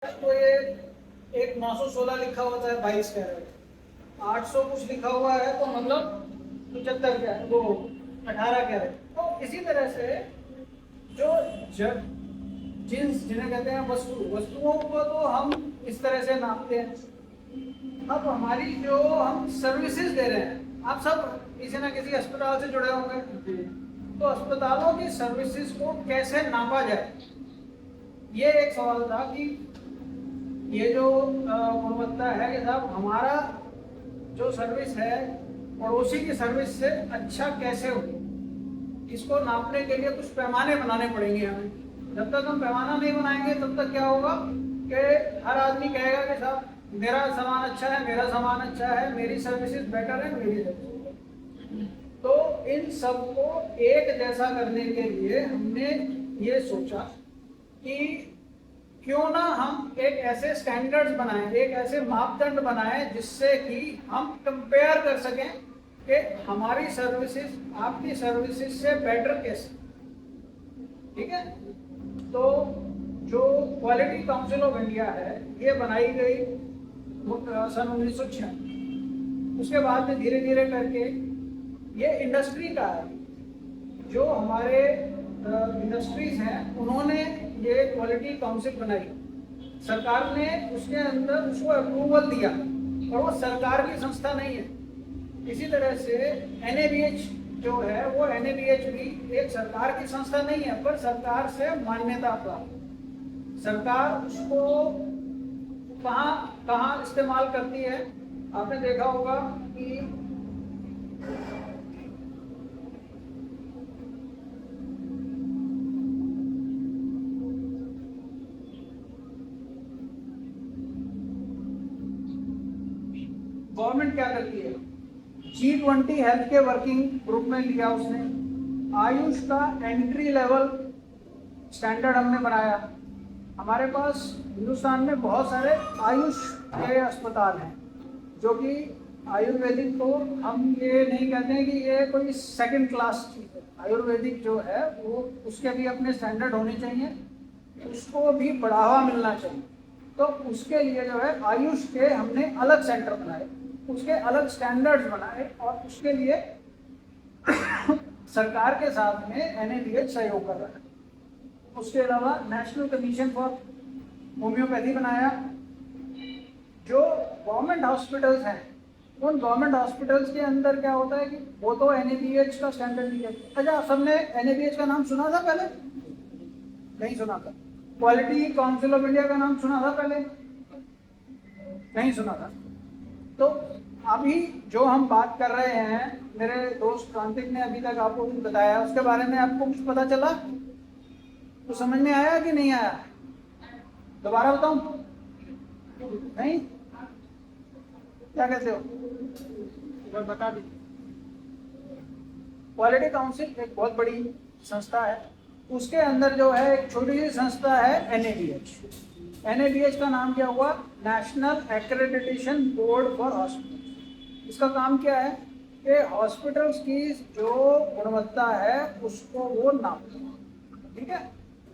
तो ये एक 916 लिखा होता है 22 कैरेट, 800 कुछ लिखा हुआ है तो मतलब 75 कैरेट, वो 18 कैरेट। तो इसी तरह से जो जिन्स जिन्हें कहते हैं वस्तुओं को तो हम इस तरह से नापते हैं। अब हमारी जो हम सर्विसेज दे रहे हैं, आप सब किसी ना किसी अस्पताल से जुड़े होंगे, तो अस्पतालों की सर्विसेज को कैसे नापा जाए, ये एक सवाल था कि ये जो गुणवत्ता है कि साहब हमारा जो सर्विस है पड़ोसी की सर्विस से अच्छा कैसे हो, इसको नापने के लिए कुछ पैमाने बनाने पड़ेंगे हमें। जब तक हम पैमाना नहीं बनाएंगे तब तक क्या होगा कि हर आदमी कहेगा कि साहब मेरा सामान अच्छा है, मेरा सामान अच्छा है, मेरी सर्विसेज बेटर है, मेरी सर्विसेज। तो इन सबको एक जैसा करने के लिए हमने ये सोचा कि क्यों ना हम एक ऐसे स्टैंडर्ड्स बनाएं, एक ऐसे मापदंड बनाएं जिससे कि हम कंपेयर कर सकें कि हमारी सर्विसेज आपकी सर्विसेज से बेटर कैसे। ठीक है, तो जो क्वालिटी काउंसिल ऑफ इंडिया है ये बनाई गई सन 1996। उसके बाद में धीरे धीरे करके ये इंडस्ट्री का है, जो हमारे इंडस्ट्रीज हैं उन्होंने ये क्वालिटी काउंसिल बनाई, सरकार ने उसके अंदर उसको अप्रूवल दिया, और वो सरकार की संस्था नहीं है। इसी तरह से NABH जो है वो NABH भी एक सरकार की संस्था नहीं है, पर सरकार से मान्यता प्राप्त। सरकार उसको कहाँ कहाँ इस्तेमाल करती है, आपने देखा होगा कि गवर्नमेंट क्या करती है, G20 हेल्थ के वर्किंग ग्रुप में लिया उसने, आयुष का एंट्री लेवल स्टैंडर्ड हमने बनाया। हमारे पास हिंदुस्तान में बहुत सारे आयुष के अस्पताल हैं, जो कि आयुर्वेदिक को हम ये नहीं कहते हैं कि ये कोई सेकंड क्लास चीज़ है। आयुर्वेदिक जो है वो उसके भी अपने स्टैंडर्ड होने चाहिए, उसको भी बढ़ावा मिलना चाहिए। तो उसके लिए जो है आयुष के हमने अलग सेंटर बनाए, उसके अलग स्टैंडर्ड्स बनाए, और उसके लिए सरकार के साथ में NABH सहयोग कर रहा है। उसके अलावा नेशनल कमीशन फॉर होम्योपैथी बनाया। जो गवर्नमेंट हॉस्पिटल्स हैं उन गवर्नमेंट हॉस्पिटल्स के अंदर क्या होता है कि वो तो NABH का स्टैंडर्ड नहीं है। अच्छा, सबने NABH का नाम सुना था पहले? नहीं सुना था। क्वालिटी काउंसिल ऑफ इंडिया का नाम सुना था पहले? नहीं सुना था। तो अभी जो हम बात कर रहे हैं, मेरे दोस्त क्रांतिक ने अभी तक आपको कुछ बताया, उसके बारे में आपको कुछ पता चला? तो समझ में आया कि नहीं आया? दोबारा बताऊं? नहीं? क्या कहते हो? बता दीजिए। क्वालिटी काउंसिल एक बहुत बड़ी संस्था है, उसके अंदर जो है एक छोटी सी संस्था है NABH। NABH का नाम क्या हुआ? National accreditation board for hospital. इसका काम क्या है कि हॉस्पिटल्स की जो गुणवत्ता है उसको वो नापते हैं। ठीक है,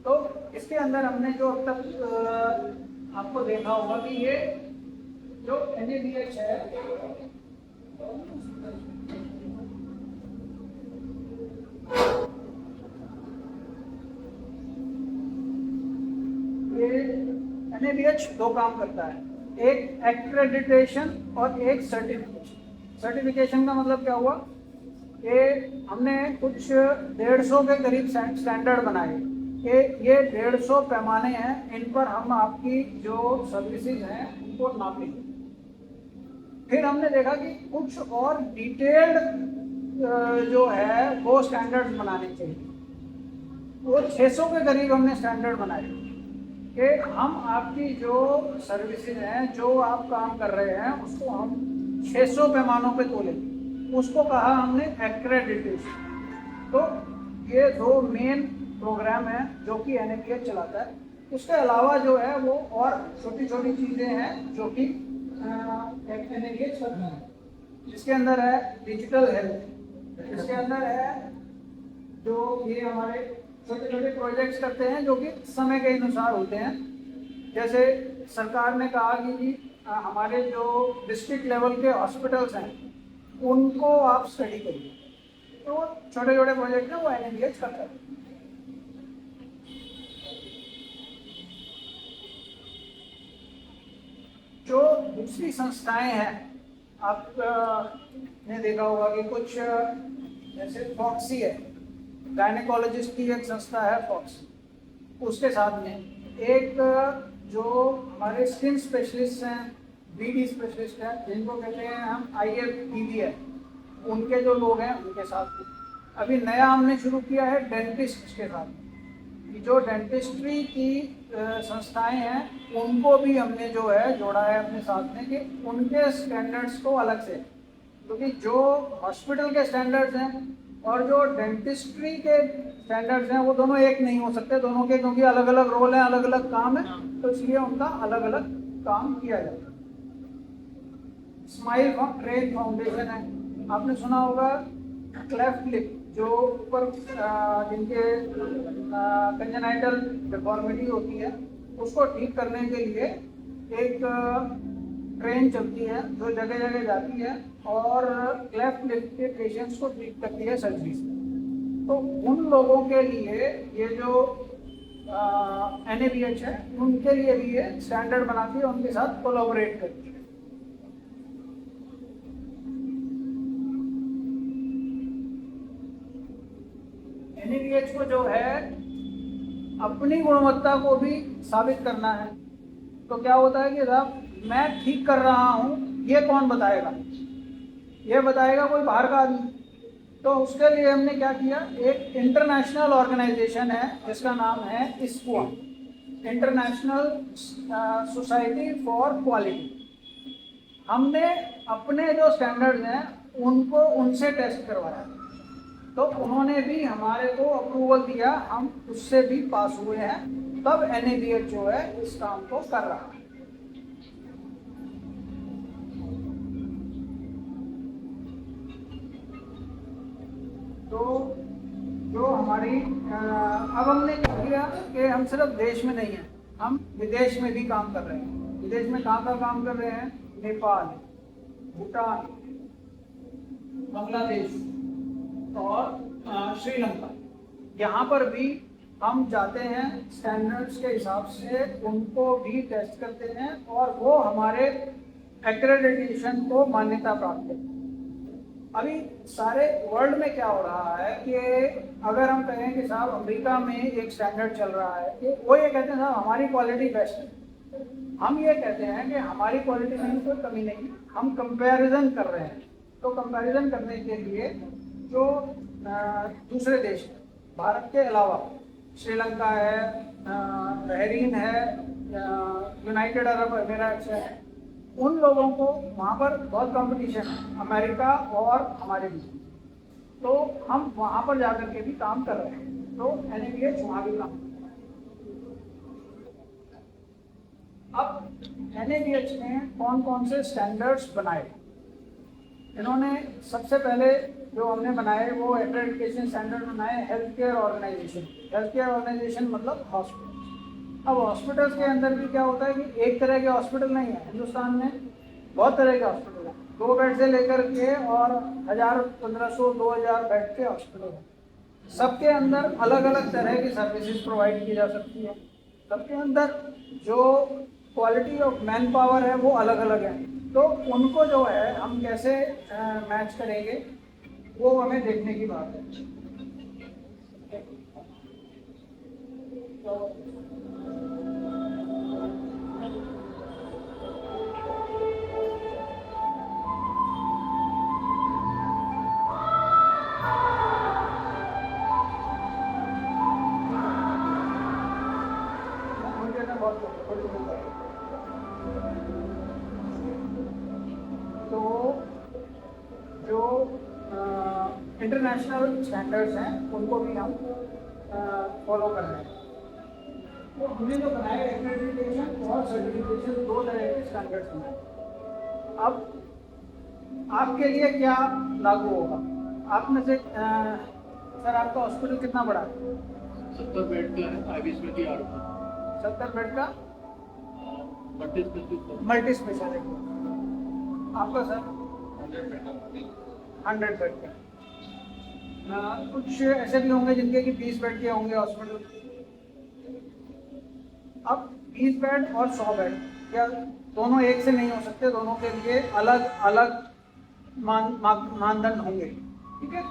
तो इसके अंदर हमने जो अब तक आपको देखा होगा कि ये जो NABH है ये NABH दो काम करता है, एक एक्रेडिटेशन और एक सर्टिफिकेशन। सर्टिफिकेशन का मतलब क्या हुआ कि हमने कुछ 150 के करीब स्टैंडर्ड बनाए कि ये 150 पैमाने हैं, इन पर हम आपकी जो सर्विसेज हैं उनको नापेंगे। फिर हमने देखा कि कुछ और डिटेल्ड जो है वो स्टैंडर्ड्स बनाने चाहिए। वो 600 के करीब हमने स्टैंडर्ड बनाए कि हम आपकी जो सर्विसेज हैं, जो आप काम कर रहे हैं, उसको हम 600 पैमानों पे तोलें। उसको कहा हमने एक्रेडिटेशन। तो ये दो मेन प्रोग्राम हैं जो कि NABH चलाता है। उसके अलावा जो है वो और छोटी छोटी चीज़ें हैं जो कि NABH करता है, जिसके अंदर है डिजिटल हेल्थ, इसके अंदर है जो ये हमारे छोटे छोटे प्रोजेक्ट्स करते हैं जो कि समय के अनुसार होते हैं। जैसे सरकार ने कहा कि जी हमारे जो डिस्ट्रिक्ट लेवल के हॉस्पिटल्स हैं उनको आप स्टडी करिए, तो छोटे छोटे प्रोजेक्ट हैं वो NABH करता है। जो दूसरी संस्थाएं हैं, आपने देखा होगा कि कुछ जैसे फॉक्सी है, गायनेकोलॉजिस्ट की एक संस्था है फॉक्स, उसके साथ में एक जो हमारे स्किन स्पेशलिस्ट हैं, BD स्पेशलिस्ट हैं, जिनको कहते हैं हम IFBB है, उनके जो लोग हैं उनके साथ में अभी नया हमने शुरू किया है डेंटिस्ट के साथ, कि जो डेंटिस्ट्री की संस्थाएं हैं उनको भी हमने जो है जोड़ा है अपने साथ में, कि उनके स्टैंडर्ड्स को अलग से, क्योंकि जो हॉस्पिटल के स्टैंडर्ड्स हैं और जो डेंटिस्ट्री के स्टैंडर्ड्स हैं वो दोनों एक नहीं हो सकते, दोनों के क्योंकि अलग अलग रोल हैं, अलग अलग काम है, तो इसलिए उनका अलग अलग काम किया जाता है। स्माइल ट्रेन फाउंडेशन है, आपने सुना होगा क्लेफ्ट लिप, जो ऊपर जिनके कंजेनाइटल डिफॉर्मिटी होती है उसको ठीक करने के लिए एक ट्रेन चलती है जो जगह जगह जाती है और क्लेफ्ट लिप के पेशेंट्स को ठीक करती है सर्जरी से। तो उन लोगों के लिए ये जो NABH है उनके लिए भी ये स्टैंडर्ड बनाती है, उनके साथ कोलैबोरेट करती है। NABH को जो है अपनी गुणवत्ता को भी साबित करना है, तो क्या होता है कि साहब मैं ठीक कर रहा हूँ, ये कौन बताएगा? ये बताएगा कोई बाहर का आदमी। तो उसके लिए हमने क्या किया, एक इंटरनेशनल ऑर्गेनाइजेशन है जिसका नाम है ISQA, international society for quality. हमने अपने जो स्टैंडर्ड्स हैं उनको उनसे टेस्ट करवाया, तो उन्होंने भी हमारे को अप्रूवल दिया, हम उससे भी पास हुए हैं, तब NABH जो है इस काम को कर रहा है। तो जो हमारी अब हमने क्या किया कि हम सिर्फ देश में नहीं हैं, हम विदेश में भी काम कर रहे हैं। विदेश में कहाँ पर काम कर रहे हैं? नेपाल, भूटान, बांग्लादेश और श्रीलंका। यहाँ पर भी हम जाते हैं, स्टैंडर्ड्स के हिसाब से उनको भी टेस्ट करते हैं और वो हमारे एक्रेडिटेशन को मान्यता प्राप्त है। अभी सारे वर्ल्ड में क्या हो रहा है कि अगर हम कहें कि साहब अमेरिका में एक स्टैंडर्ड चल रहा है कि वो ये कहते हैं साहब हमारी क्वालिटी बेस्ट है, हम ये कहते हैं कि हमारी क्वालिटी में कोई कमी नहीं, हम कंपैरिजन कर रहे हैं। तो कंपैरिजन करने के लिए जो दूसरे देश भारत के अलावा श्रीलंका है, बहरीन है, यूनाइटेड अरब अमीरात है, उन लोगों को वहाँ पर बहुत कंपटीशन है, अमेरिका और हमारे बीच, तो हम वहाँ पर जाकर के भी काम कर रहे हैं। तो NABH वहाँ भी काम। अब NABH ने कौन कौन से स्टैंडर्ड्स बनाए? इन्होंने सबसे पहले जो हमने बनाए वो एक्रेडिटेशन स्टैंडर्ड बनाए health care organisation. Health care organisation मतलब हॉस्पिटल। अब हॉस्पिटल्स के अंदर भी क्या होता है कि एक तरह के हॉस्पिटल नहीं है, हिंदुस्तान में बहुत तरह के हॉस्पिटल हैं, 2 बेड से लेकर के और 1000, 1500, 2000 बेड के हॉस्पिटल हैं। सबके अंदर अलग अलग तरह की सर्विसेज प्रोवाइड की जा सकती है, सबके अंदर जो क्वालिटी ऑफ मैन पावर है वो अलग अलग है। तो उनको जो है हम कैसे मैच करेंगे वो हमें देखने की बात है। तो जो इंटरनेशनल स्टैंडर्ड्स हैं उनको भी हम फॉलो कर रहे हैं। तो हमने जो बनाए एक्रेडिटेशन और सर्टिफिकेशन 2 तरह के स्टैंडर्ड्स हैं। अब आपके लिए क्या लागू होगा? आप में से सर आपका हॉस्पिटल कितना बड़ा है? 70 बेड का है, 22 बेड की 8 70 बेड का मल्टी स्पेशलिटी। आपका सर 100 बेड का। कुछ ऐसे भी होंगे जिनके कि 20 बेड के होंगे हॉस्पिटल। अब 20 बेड और 100 बेड क्या दोनों एक से नहीं हो सकते, दोनों के लिए अलग अलग मानदंड होंगे। ठीक है,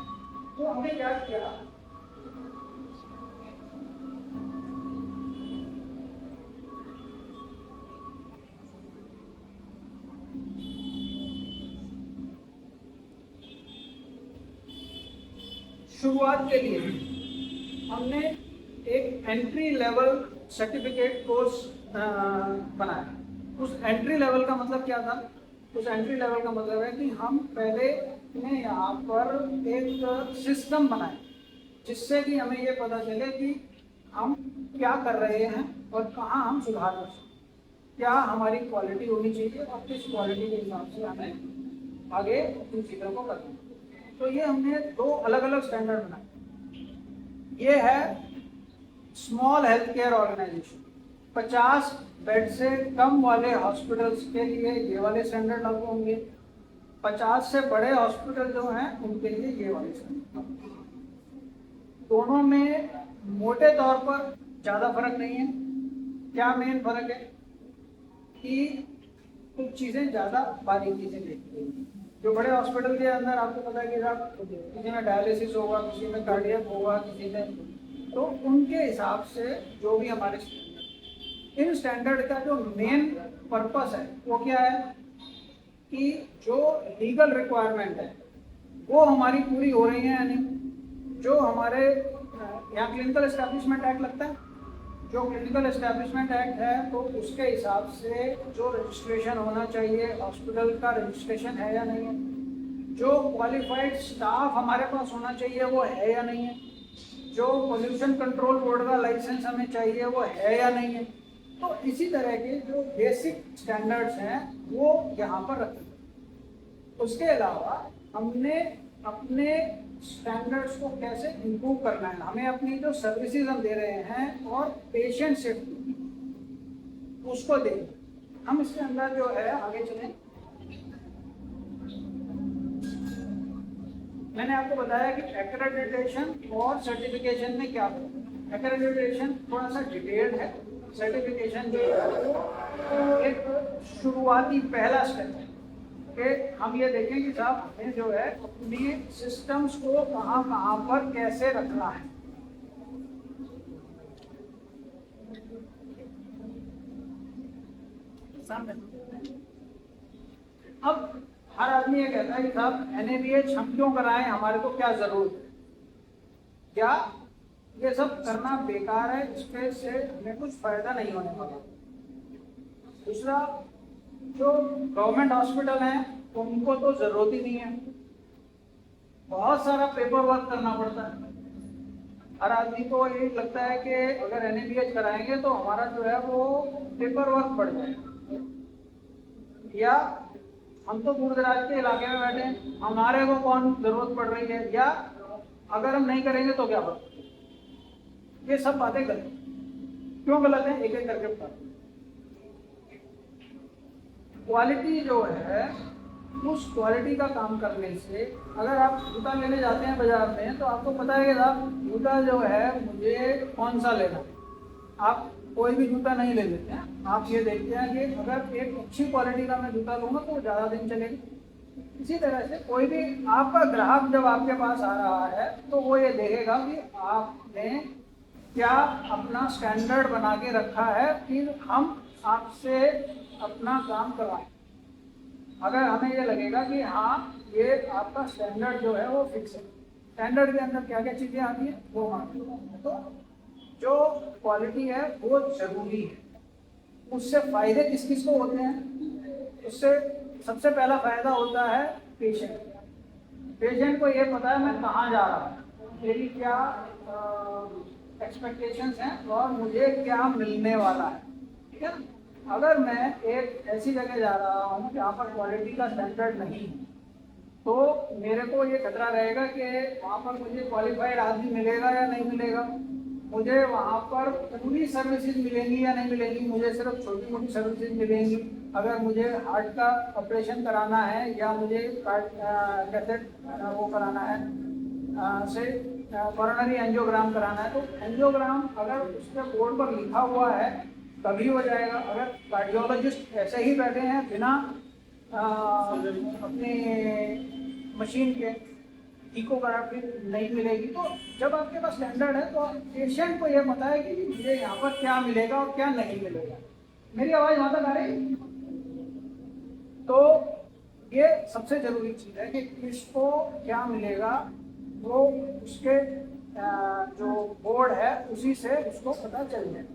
तो हमने क्या किया, शुरुआत के लिए हमने एक एंट्री लेवल सर्टिफिकेट कोर्स बनाया। उस एंट्री लेवल का मतलब क्या था? उस एंट्री लेवल का मतलब है कि हम पहले ने यहाँ पर एक सिस्टम बनाए जिससे कि हमें ये पता चले कि हम क्या कर रहे हैं और कहाँ हम सुधार कर सकते हैं, क्या हमारी क्वालिटी होनी चाहिए और किस क्वालिटी के हिसाब से हमें आगे इन चीज़ों को करना है। तो ये हमने 2 अलग अलग स्टैंडर्ड बनाए। ये है small health care organisation, 50 bed से कम वाले हॉस्पिटल्स के लिए ये वाले स्टैंडर्ड लागू होंगे, 50 से बड़े हॉस्पिटल जो हैं उनके लिए ये वाले स्टैंडर्ड। दोनों में मोटे तौर पर ज़्यादा फर्क नहीं है। क्या मेन फर्क है कि कुछ चीज़ें ज़्यादा बारीकी से देखी गई। जो बड़े हॉस्पिटल के अंदर आपको पता है कि साहब किसी में डायलिसिस होगा, किसी में कार्डियक होगा, किसी में, तो उनके हिसाब से जो भी हमारे इन स्टैंडर्ड का जो मेन पर्पस है वो क्या है कि जो लीगल रिक्वायरमेंट है वो हमारी पूरी हो रही है या नहीं। जो हमारे यहाँ क्लिनिकल एस्टैब्लिशमेंट एक्ट लगता है, जो क्लिनिकल एस्टैब्लिशमेंट एक्ट है तो उसके हिसाब से जो रजिस्ट्रेशन होना चाहिए हॉस्पिटल का रजिस्ट्रेशन है या नहीं है, जो क्वालिफाइड स्टाफ हमारे पास होना चाहिए वो है या नहीं है, जो पोल्यूशन कंट्रोल बोर्ड का लाइसेंस हमें चाहिए वो है या नहीं है। तो इसी तरह के जो बेसिक स्टैंडर्ड्स हैं वो यहाँ पर रखे। उसके अलावा हमने अपने स्टैंडर्ड्स को कैसे इम्प्रूव करना है, हमें अपनी जो सर्विसेज हम दे रहे हैं और पेशेंट सेफ्टी उसको दें। हम इसके अंदर जो है आगे चलें। मैंने आपको बताया कि एक्रेडिटेशन और सर्टिफिकेशन में क्या है। एक्रेडिटेशन थोड़ा सा डिटेल्ड है, सर्टिफिकेशन जो है एक शुरुआती पहला स्टेप है कि हम ये देखें कि साहब हमें जो है अपनी सिस्टम्स को कहाँ कहाँ पर कैसे रखना है। अब हर आदमी ये कहता है कि साहब NABH हम क्यों कराएं, हमारे को क्या जरूरत है, क्या ये सब करना बेकार है, इसके से हमें कुछ फायदा नहीं होने वाला। दूसरा, जो गवर्नमेंट हॉस्पिटल हैं उनको तो जरूरत ही नहीं है, बहुत सारा पेपर वर्क करना पड़ता है। हर आदमी को ये लगता है कि अगर NABH कराएंगे तो हमारा जो है वो पेपर वर्क बढ़ जाएगा, या हम तो दूर दराज के इलाके में बैठे हैं, हमारे को कौन जरूरत पड़ रही है, या अगर हम नहीं करेंगे तो क्या होगा। ये सब बातें गलत। क्यों गलत है, एक एक करके बता। क्वालिटी जो है उस क्वालिटी का काम करने से, अगर आप जूता लेने जाते हैं बाजार में तो आपको पता है कि साहब जूता जो है मुझे कौन सा लेना है, आप कोई भी जूता नहीं ले लेते हैं। आप ये देखते हैं कि अगर एक अच्छी क्वालिटी का मैं जूता लूँगा तो ज़्यादा दिन चलेगा। इसी तरह से कोई भी आपका ग्राहक जब आपके पास आ रहा है तो वो ये देखेगा कि आपने क्या अपना स्टैंडर्ड बना के रखा है, फिर हम आपसे अपना काम करवाएं। अगर हमें ये लगेगा कि हाँ ये आपका स्टैंडर्ड जो है वो फिक्स है, स्टैंडर्ड के अंदर क्या क्या चीज़ें आती हैं वो मानते हैं, तो जो क्वालिटी है वो जरूरी है। उससे फायदे किस किस को होते हैं, उससे सबसे पहला फायदा होता है पेशेंट। पेशेंट को ये पता है मैं कहाँ जा रहा हूँ, मेरी क्या एक्सपेक्टेशंस हैं और मुझे क्या मिलने वाला है। ठीक है ना। अगर मैं एक ऐसी जगह जा रहा हूँ जहाँ पर क्वालिटी का स्टैंडर्ड नहीं है तो मेरे को ये खतरा रहेगा कि वहाँ पर मुझे क्वालिफाइड आदमी मिलेगा या नहीं मिलेगा, मुझे वहाँ पर पूरी सर्विसेज मिलेंगी या नहीं मिलेंगी, मुझे सिर्फ छोटी मोटी सर्विसेज मिलेंगी। अगर मुझे हार्ट का ऑपरेशन कराना है या मुझे कैथेट वो कराना है से कोरोनरी एंजियोग्राम कराना है, तो एंजियोग्राम अगर उसके बोर्ड पर लिखा हुआ है तभी हो जाएगा। अगर कार्डियोलॉजिस्ट ऐसे ही बैठे हैं बिना अपनी मशीन के, इकोग्राफी नहीं मिलेगी। तो जब आपके पास स्टैंडर्ड है तो पेशेंट को यह पता है कि मुझे यहाँ पर क्या मिलेगा और क्या नहीं मिलेगा। मेरी आवाज़ वहाँ तक आ रही? तो ये सबसे जरूरी चीज़ है कि किसको क्या मिलेगा, वो उसके जो बोर्ड है उसी से उसको पता चल जाए।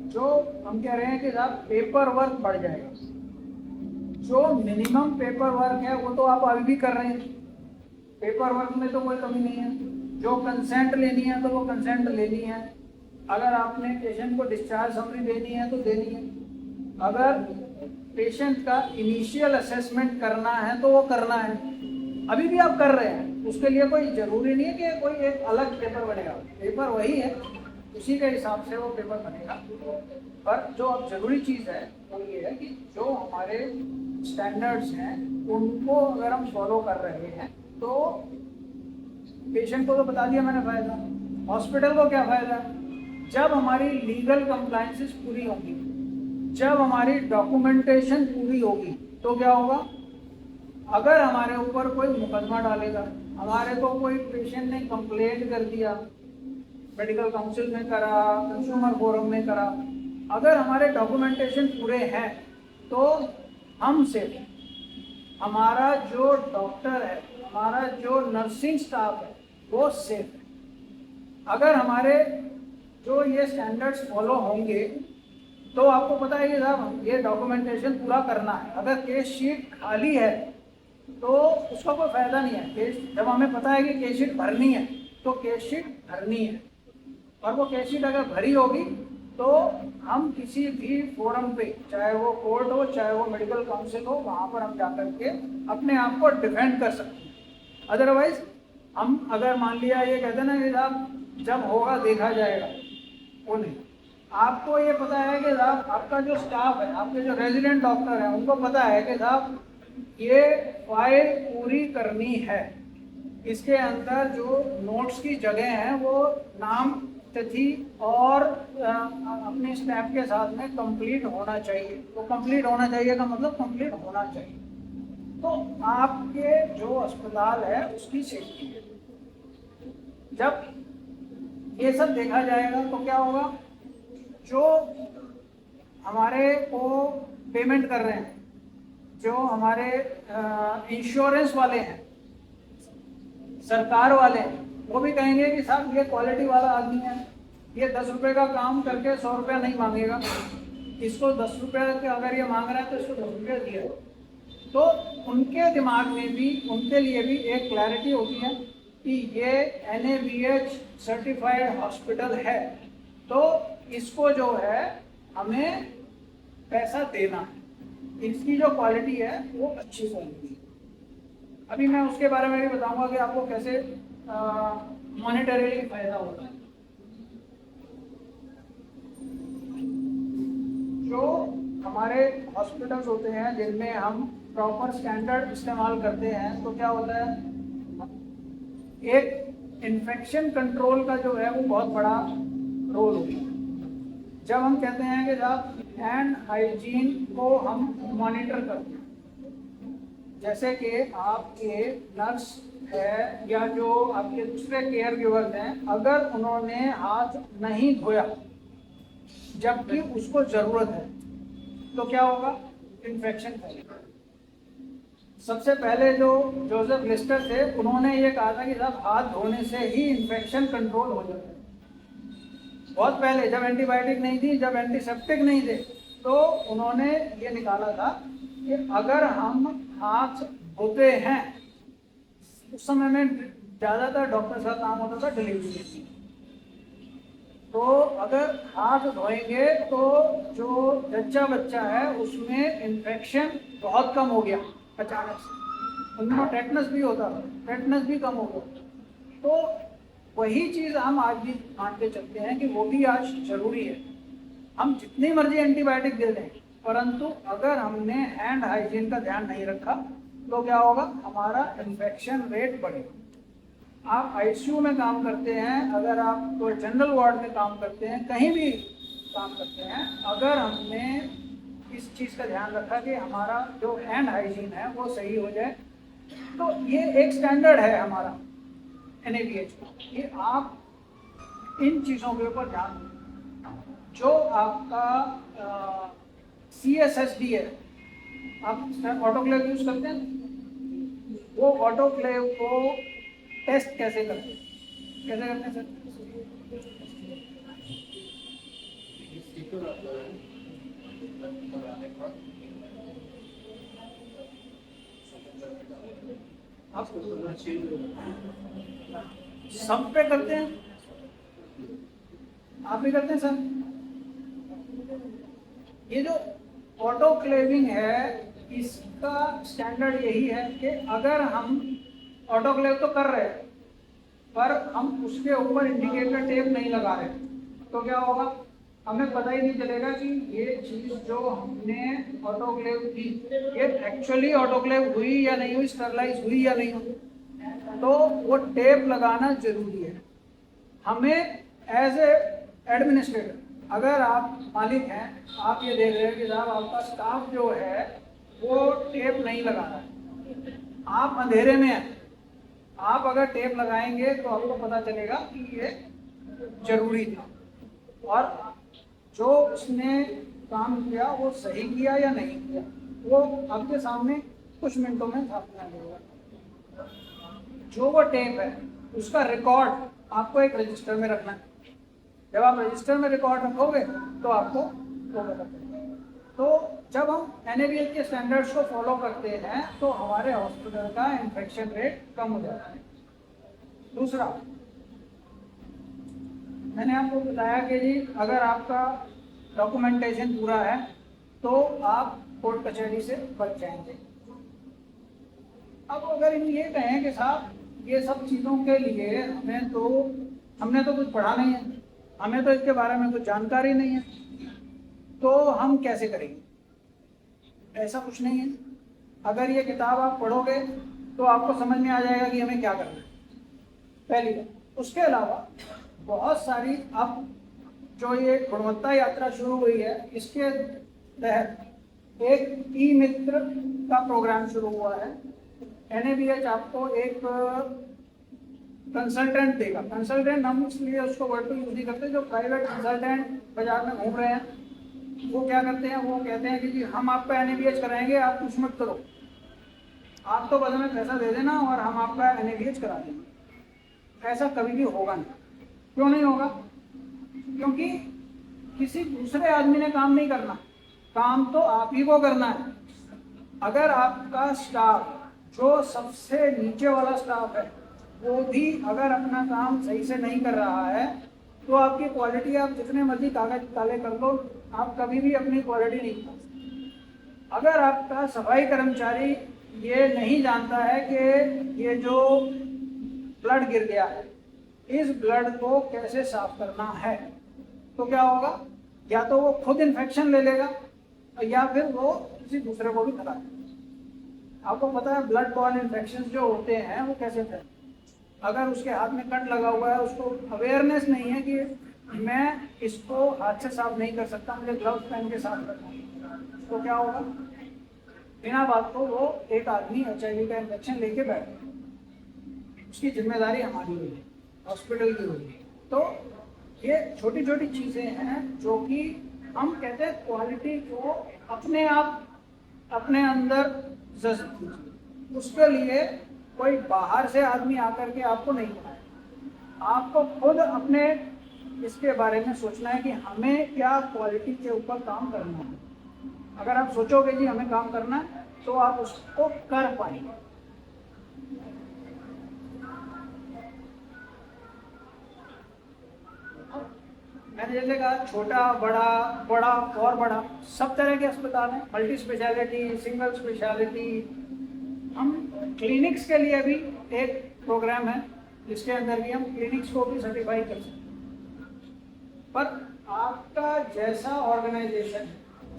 जो हम कह रहे हैं कि साहब पेपर वर्क बढ़ जाएगा। जो मिनिमम पेपर वर्क है वो तो आप अभी भी कर रहे हैं, पेपर वर्क में तो कोई कमी नहीं है। जो कंसेंट लेनी है तो वो कंसेंट लेनी है। अगर आपने पेशेंट को डिस्चार्ज समरी देनी है तो देनी है। अगर पेशेंट का इनिशियल असेसमेंट करना है तो वो करना है, अभी भी आप कर रहे हैं। उसके लिए कोई ज़रूरी नहीं है कि कोई एक अलग पेपर बनेगा, पेपर वही है, उसी के हिसाब से वो पेपर बनेगा। पर जो अब ज़रूरी चीज़ है वो ये है कि जो हमारे स्टैंडर्ड्स हैं उनको अगर हम फॉलो कर रहे हैं तो पेशेंट को तो बता दिया मैंने फ़ायदा, हॉस्पिटल को क्या फ़ायदा? जब हमारी लीगल कंप्लायंसेस पूरी होंगी, जब हमारी डॉक्यूमेंटेशन पूरी होगी तो क्या होगा? अगर हमारे ऊपर कोई मुकदमा डालेगा, हमारे को कोई पेशेंट ने कंप्लेंट कर दिया, मेडिकल काउंसिल में करा, कंज्यूमर फोरम में करा, अगर हमारे डॉक्यूमेंटेशन पूरे हैं तो हम सेफ हैं। हमारा जो डॉक्टर है, हमारा जो नर्सिंग स्टाफ है वो सेफ है। अगर हमारे जो ये स्टैंडर्ड्स फॉलो होंगे तो आपको पता है कि साहब ये डॉक्यूमेंटेशन पूरा करना है। अगर केस शीट खाली है तो उसका कोई फायदा नहीं है। केस जब हमें पता है कि केस शीट भरनी है तो केस शीट भरनी है, और वो केस शीट अगर भरी होगी तो हम किसी भी फोरम पे, चाहे वो कोर्ट हो चाहे वो मेडिकल काउंसिल हो, वहाँ पर हम जाकर के अपने आप को डिफेंड कर सकते हैं। अदरवाइज हम अगर मान लिया ये कहते हैं ना कि साहब जब होगा देखा जाएगा, वो नहीं। आपको ये पता है कि साहब आपका जो स्टाफ है, आपके जो रेजिडेंट डॉक्टर हैं, उनको पता है कि साहब ये फाइल पूरी करनी है, इसके अंदर जो नोट्स की जगह हैं वो नाम, तिथि और अपने स्टाफ के साथ में कंप्लीट होना चाहिए। तो कंप्लीट होना चाहिए का मतलब कंप्लीट होना चाहिए। तो आपके जो अस्पताल है उसकी सेफ्टी है। जब ये सब देखा जाएगा तो क्या होगा? जो हमारे को पेमेंट कर रहे हैं, जो हमारे इंश्योरेंस वाले हैं, सरकार वाले हैं, वो भी कहेंगे कि साहब ये क्वालिटी वाला आदमी है, ये 10 रुपये का काम करके 100 रुपया नहीं मांगेगा, इसको 10 रुपये के अगर ये मांग रहा है तो इसको 10 रुपये दिया। तो उनके दिमाग में भी, उनके लिए भी एक क्लैरिटी होती है कि ये NABH सर्टिफाइड हॉस्पिटल है, तो इसको जो है हमें पैसा देना है, इसकी जो क्वालिटी है वो अच्छी क्वालिटी है। अभी मैं उसके बारे में भी बताऊंगा कि आपको कैसे मॉनेटरीली फायदा होता है। जो हमारे हॉस्पिटल्स होते हैं जिनमें हम प्रॉपर स्टैंडर्ड इस्तेमाल करते हैं तो क्या होता है, एक इन्फेक्शन कंट्रोल का जो है वो बहुत बड़ा रोल होता है। जब हम कहते हैं कि साहब हैंड हाइजीन को हम मॉनिटर करते हैं, जैसे कि आपके नर्स है या जो आपके दूसरे केयर गिवर्स हैं, अगर उन्होंने हाथ नहीं धोया जबकि उसको जरूरत है तो क्या होगा? इन्फेक्शन फैलेगा। सबसे पहले जो जोसेफ लिस्टर थे उन्होंने ये कहा था कि साहब हाथ धोने से ही इन्फेक्शन कंट्रोल हो जाता है। बहुत पहले जब एंटीबायोटिक नहीं थी, जब एंटीसेप्टिक नहीं थे, तो उन्होंने ये निकाला था कि अगर हम हाथ धोते हैं, उस समय में ज़्यादातर डॉक्टर साहब काम होता था डिलीवरी। तो अगर हाथ धोएंगे तो जो जच्चा बच्चा है उसमें इन्फेक्शन बहुत कम हो गया अचानक से, उनमें टेटनस भी होता है, टेटनस भी कम हो गया। तो वही चीज़ हम आज भी मानते चलते हैं कि वो भी आज जरूरी है। हम जितनी मर्जी एंटीबायोटिक दे दें, परंतु अगर हमने हैंड हाइजीन का ध्यान नहीं रखा तो क्या होगा, हमारा इन्फेक्शन रेट बढ़ेगा। आप आईसीयू में काम करते हैं, अगर आप कोई जनरल वार्ड में काम करते हैं, कहीं भी काम करते हैं, अगर हमने इस चीज़ का ध्यान रखा कि हमारा जो हैंड हाइजीन है वो सही हो जाए, तो ये एक स्टैंडर्ड है हमारा NABH का। ये आप इन चीज़ों के ऊपर ध्यान दें। जो आपका CSSD है, आप ऑटोक्लेव यूज़ करते हैं, वो ऑटोक्लेव को टेस्ट कैसे करते हैं, कैसे करते हैं सर? आप सब पे करते हैं, आप भी करते हैं सर? ये जो ऑटोक्लेविंग है इसका स्टैंडर्ड यही है कि अगर हम ऑटोक्लेव तो कर रहे हैं पर हम उसके ऊपर इंडिकेटर टेप नहीं लगा रहे, तो क्या होगा, हमें पता ही नहीं चलेगा कि ये चीज़ जो हमने ऑटोक्लेव की ये एक्चुअली ऑटोक्लेव हुई या नहीं हुई, स्टरलाइज हुई या नहीं हुई। तो वो टेप लगाना जरूरी है। हमें एज ए एडमिनिस्ट्रेटर, अगर आप मालिक हैं, आप ये देख रहे हैं कि साहब आपका स्टाफ जो है वो टेप नहीं लगा रहा है, आप अंधेरे में हैं, आप अगर टेप लगाएंगे तो आपको पता चलेगा कि ये जरूरी था और जो उसने काम किया वो सही किया या नहीं किया, वो आपके सामने कुछ मिनटों में सामने आ जाएगा। जो वो टेप है उसका रिकॉर्ड आपको एक रजिस्टर में रखना है। जब आप रजिस्टर में रिकॉर्ड रखोगे तो आपको वो पता चलेगा। तो जब हम NABH के स्टैंडर्ड्स को फॉलो करते हैं तो हमारे हॉस्पिटल का इन्फेक्शन रेट कम हो जाता है। दूसरा, मैंने आपको बताया कि जी अगर आपका डॉक्यूमेंटेशन पूरा है तो आप कोर्ट कचहरी से बच जाएंगे। अब अगर हम ये कहें कि साहब ये सब चीज़ों के लिए हमने तो कुछ पढ़ा नहीं है, हमें तो इसके बारे में कुछ जानकारी नहीं है, तो हम कैसे करेंगे? ऐसा कुछ नहीं है। अगर ये किताब आप पढ़ोगे तो आपको समझ में आ जाएगा कि हमें क्या करना है, पहली बात। उसके अलावा बहुत सारी अब जो ये गुणवत्ता यात्रा शुरू हुई है इसके तहत एक ई-मित्र का प्रोग्राम शुरू हुआ है। NABH आपको एक कंसल्टेंट देगा। कंसल्टेंट हम इसलिए उसको वर्ड टू यूज नहीं करते, जो प्राइवेट कंसल्टेंट बाजार में घूम रहे हैं वो क्या करते हैं, वो कहते हैं कि जी हम आपका NABH कराएंगे, आप कुछ मत करो, आप तो बदले में पैसा दे देना और हम आपका NABH करा देंगे। ऐसा कभी भी होगा नहीं। क्यों नहीं होगा? क्योंकि किसी दूसरे आदमी ने काम नहीं करना, काम तो आप ही को करना है। अगर आपका स्टाफ जो सबसे नीचे वाला स्टाफ है वो भी अगर अपना काम सही से नहीं कर रहा है तो आपकी क्वालिटी, आप जितने मर्जी कागज काले कर लो, आप कभी भी अपनी क्वालिटी नहीं कर सकते। अगर आपका सफाई कर्मचारी ये नहीं जानता है कि ये जो ब्लड गिर गया है इस ब्लड को कैसे साफ करना है, तो क्या होगा, या तो वो खुद इन्फेक्शन ले लेगा या फिर वो किसी दूसरे को भी फैला देगा। आपको पता है ब्लड बॉर्न इन्फेक्शन जो होते हैं वो कैसे फैलते हैं? अगर उसके हाथ में कट लगा हुआ है, उसको अवेयरनेस नहीं है कि मैं इसको हाथ से साफ नहीं कर सकता, मुझे ग्लव्स पहन के साफ करना है, तो क्या होगा, बिना बात को वो एक आदमी HIV का इन्फेक्शन लेके बैठे, उसकी जिम्मेदारी हमारी हुई है, हॉस्पिटल की हुई है। तो ये छोटी छोटी चीज़ें हैं जो कि हम कहते हैं क्वालिटी को अपने आप अपने अंदर जज्ब कीजिए। उसके लिए कोई बाहर से आदमी आकर के आपको नहीं बनाए, आपको खुद अपने इसके बारे में सोचना है कि हमें क्या क्वालिटी के ऊपर काम करना है। अगर आप सोचोगे जी हमें काम करना है तो आप उसको कर पाएंगे। मैंने जैसे कहा छोटा बड़ा, बड़ा और बड़ा, सब तरह के अस्पताल हैं, मल्टी स्पेशलिटी, सिंगल स्पेशलिटी। हम क्लिनिक्स के लिए भी एक प्रोग्राम है जिसके अंदर भी हम क्लिनिक्स को भी सर्टिफाई कर सकते हैं। पर आपका जैसा ऑर्गेनाइजेशन,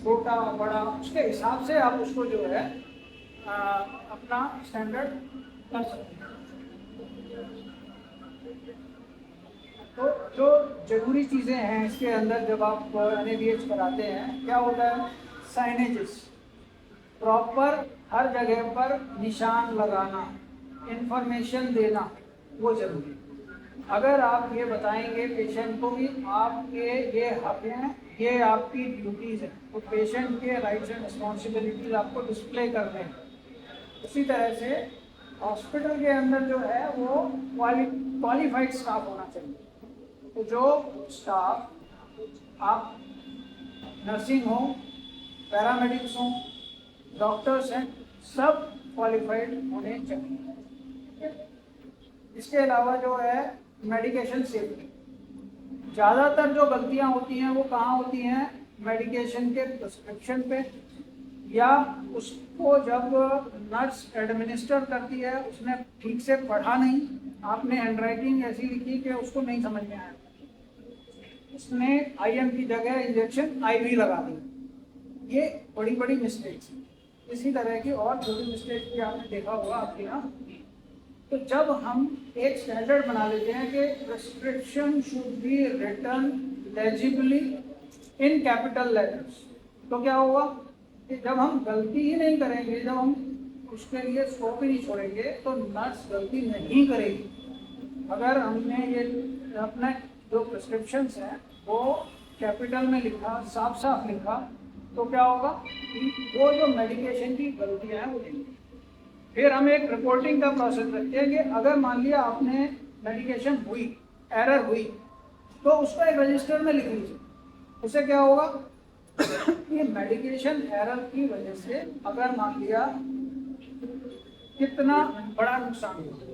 छोटा बड़ा, उसके हिसाब से आप उसको जो है अपना स्टैंडर्ड कर सकते हैं। तो जो जरूरी चीज़ें हैं इसके अंदर जब आप NABH कराते हैं, क्या होता है, साइनेजेस, प्रॉपर हर जगह पर निशान लगाना, इंफॉर्मेशन देना, वो जरूरी है। अगर आप ये बताएंगे पेशेंट को कि आपके ये हक हैं, ये आपकी ड्यूटीज़ हैं, तो पेशेंट के राइट्स एंड रिस्पॉन्सिबिलिटीज आपको डिस्प्ले करने हैं। उसी तरह से हॉस्पिटल के अंदर जो है वो क्वालिफाइड स्टाफ होना चाहिए। तो जो स्टाफ, आप नर्सिंग हो, पैरामेडिक्स हो, डॉक्टर्स हैं, सब क्वालिफाइड होने चाहिए। इसके अलावा जो है मेडिकेशन सेफ्टी, ज़्यादातर जो गलतियां होती हैं वो कहाँ होती हैं, मेडिकेशन के प्रिस्क्रिप्शन पे, या उसको जब नर्स एडमिनिस्टर करती है उसने ठीक से पढ़ा नहीं, आपने हैंडराइटिंग ऐसी लिखी कि उसको नहीं समझ में आया, उसने IM की जगह इंजेक्शन IV लगा दी। ये बड़ी बड़ी मिस्टेक्स हैं। इसी तरह की और छोटी मिस्टेक भी आपने देखा होगा आपके यहाँ। तो जब हम एक स्टैंडर्ड बना लेते हैं कि prescription should be written legibly in capital letters, तो क्या होगा कि जब हम गलती ही नहीं करेंगे, जब हम उसके लिए स्कोप ही नहीं छोड़ेंगे, तो नर्स गलती नहीं करेगी। अगर हमने ये अपने जो प्रिस्क्रिप्शंस हैं वो कैपिटल में लिखा, साफ साफ लिखा, तो क्या होगा कि वो जो मेडिकेशन की गलतियाँ हैं वो नहीं। फिर हम एक रिपोर्टिंग का प्रोसेस रखते हैं कि अगर मान लिया आपने मेडिकेशन हुई, एरर हुई, तो उसको एक रजिस्टर में लिख लीजिए। उससे क्या होगा कि मेडिकेशन एरर की वजह से अगर मान लिया कितना बड़ा नुकसान हुआ,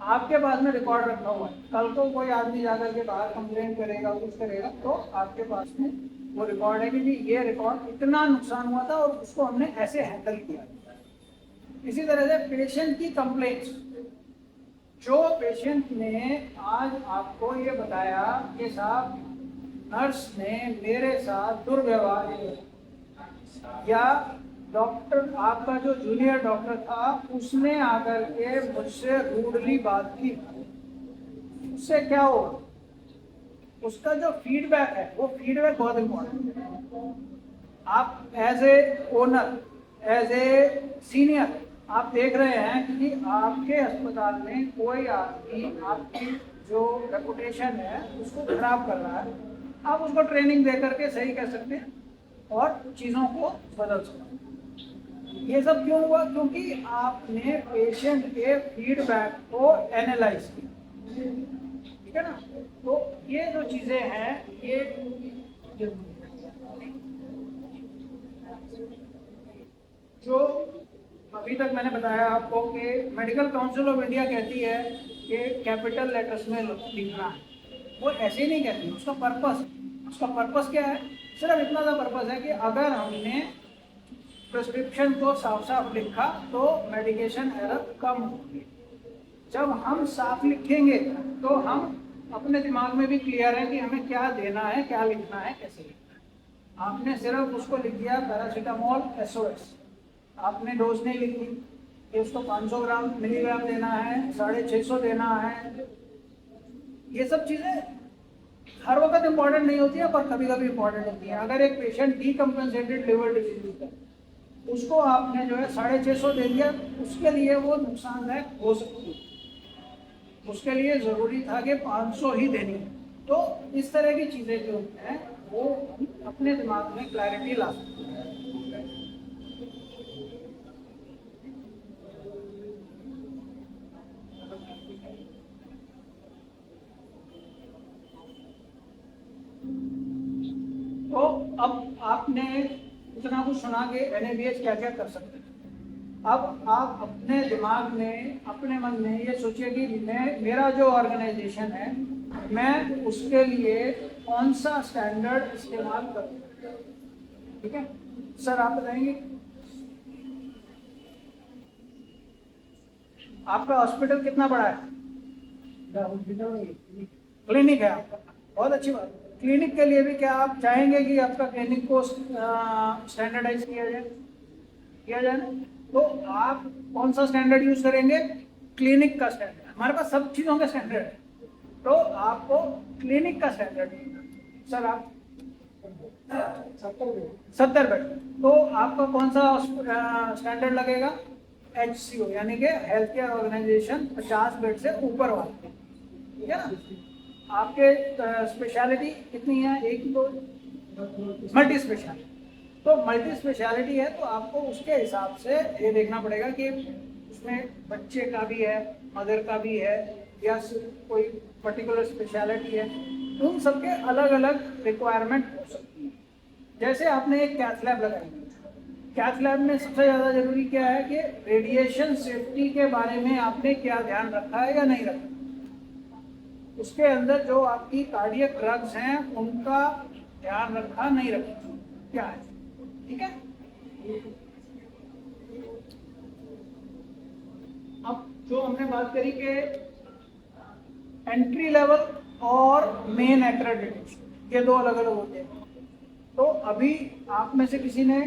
आपके पास में रिकॉर्ड रखा हुआ है, कल को कोई आदमी जाकर के बाहर कंप्लेन करेगा, कुछ करेगा, तो आपके पास में वो रिकॉर्ड है कि जी ये रिकॉर्ड इतना नुकसान हुआ था और उसको हमने ऐसे हैंडल किया। इसी तरह से पेशेंट की कंप्लेंट्स, जो पेशेंट ने आज आपको ये बताया कि साहब नर्स ने मेरे साथ दुर्व्यवहार किया, या डॉक्टर आपका जो जूनियर डॉक्टर था उसने आकर के मुझसे रूडली बात की, उससे क्या होगा, उसका जो फीडबैक है वो फीडबैक बहुत इम्पोर्टेंट है। आप as a owner, as a senior, आप देख रहे हैं कि आपके अस्पताल में कोई आदमी आपकी जो रेपुटेशन है उसको खराब कर रहा है, आप उसको ट्रेनिंग दे करके सही कर सकते हैं और चीज़ों को बदल सकते हैं। ये सब क्यों हुआ, क्योंकि आपने पेशेंट के फीडबैक को एनालाइज किया, ठीक है ना। तो ये जो चीज़ें हैं ये जो अभी तक मैंने बताया आपको कि मेडिकल काउंसिल ऑफ इंडिया कहती है कि कैपिटल लेटर्स में लिखना है, वो ऐसे ही नहीं कहती, उसका पर्पस क्या है, सिर्फ इतना सा पर्पस है कि अगर हमने प्रिस्क्रिप्शन को साफ साफ लिखा तो मेडिकेशन एरर कम होगी। जब हम साफ लिखेंगे तो हम अपने दिमाग में भी क्लियर है कि हमें क्या देना है, क्या लिखना है, कैसे लिखना है। आपने सिर्फ उसको लिख दिया पैरासीटामोल SOS, आपने डोज नहीं लिखी कि उसको 500 ग्राम मिलीग्राम देना है, 650 देना है। ये सब चीज़ें हर वक्त इम्पॉर्टेंट नहीं होती है, पर कभी कभी इम्पॉर्टेंट होती है। अगर एक पेशेंट डीकम्पेंसेटेड लिवर डिजीज है, उसको आपने जो है 650 दे दिया, उसके लिए वो नुकसानदायक हो सकती है, उसके लिए ज़रूरी था कि 500 ही देनी है। तो इस तरह की चीज़ें जो हैं वो अपने दिमाग में क्लैरिटी ला सकती है। तो अब आपने इतना कुछ सुना कि NABH क्या क्या कर सकते हैं। अब आप अपने दिमाग में, अपने मन में ये सोचिए कि मेरा जो ऑर्गेनाइजेशन है मैं उसके लिए कौन सा स्टैंडर्ड इस्तेमाल करूँ। ठीक है सर, आप बताएंगे आपका हॉस्पिटल कितना बड़ा है? क्लिनिक है आपका, बहुत अच्छी बात है। क्लिनिक के लिए भी क्या आप चाहेंगे कि आपका क्लिनिक को स्टैंडर्डाइज किया जाए ना? तो आप कौन सा स्टैंडर्ड यूज करेंगे? क्लिनिक का स्टैंडर्ड। हमारे पास सब चीज़ों का स्टैंडर्ड है, तो आपको क्लिनिक का स्टैंडर्ड। सर आप 70 बेड, तो आपका कौन सा स्टैंडर्ड लगेगा? HCO यानी कि हेल्थ केयर ऑर्गेनाइजेशन 50 बेड से ऊपर वाला, ठीक है ना? आपके स्पेशलिटी कितनी है? एक दो मल्टी स्पेशलिटी। तो मल्टी स्पेशलिटी है तो आपको उसके हिसाब से ये देखना पड़ेगा कि उसमें बच्चे का भी है, मदर का भी है, या कोई पर्टिकुलर स्पेशलिटी है। उन सबके अलग अलग रिक्वायरमेंट हो सकती है। जैसे आपने एक कैथ लैब लगाई, कैथ लैब में सबसे ज़्यादा जरूरी क्या है कि रेडिएशन सेफ्टी के बारे में आपने क्या ध्यान रखा है या नहीं रखा। उसके अंदर जो आपकी कार्डियक ड्रग्स हैं उनका ध्यान रखा नहीं रखा, क्या है, ठीक है। अब जो हमने बात करी कि एंट्री लेवल और मेन एक्रेडिटेशन, ये दो अलग अलग होते हैं। तो अभी आप में से किसी ने